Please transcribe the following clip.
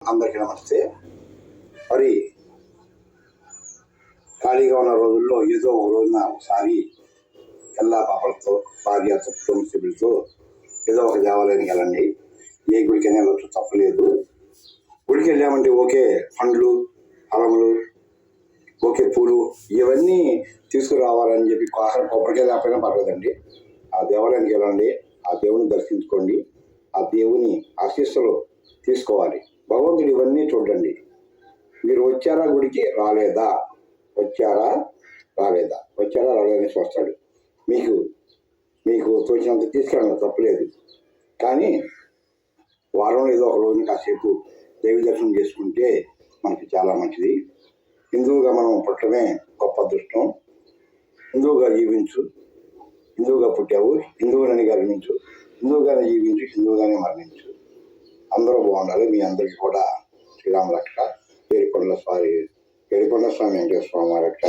అందరికీ నమస్తే. మరి ఖాళీగా ఉన్న రోజుల్లో ఏదో ఒక రోజున ఒకసారి పిల్లా పాపలతో భార్యతో కుటుంబ సభ్యులతో ఏదో ఒక దేవాలయానికి వెళ్ళండి. ఏ గుడికైనా వెళ్ళొచ్చు, తప్పలేదు. గుడికి వెళ్ళామంటే ఓకే పండ్లు, ఫలములు, ఓకే పూలు ఇవన్నీ తీసుకురావాలని చెప్పి కొబ్బరికాయ లేకపోయినా పర్లేదండి. ఆ దేవాలయానికి వెళ్ళండి, ఆ దేవుని దర్శించుకోండి, ఆ దేవుని ఆశీస్సులు తీసుకోవాలి. భగవంతుడు ఇవన్నీ చూడండి. మీరు వచ్చారా గుడికి, రాలేదా, వచ్చారా రాలేదని చూస్తాడు. మీకు మీకు తోచినంత తీసుకెళ్ళండి, తప్పలేదు. కానీ వారంలో ఏదో ఒక రోజున కాసేపు దైవ దర్శనం చేసుకుంటే మనకి చాలా మంచిది. హిందువుగా మనం పుట్టడమే గొప్ప అదృష్టం. హిందువుగా జీవించు, హిందువుగా పుట్టావు, హిందువులని గర్వించు, హిందువుగానే జీవించు, హిందువుగానే మరణించు. అందరూ బాగుండాలి. మీ అందరికీ కూడా శ్రీరామ రక్ష, ఏడుకొండల స్వామి వెంకటేశ్వర స్వామి రక్ష.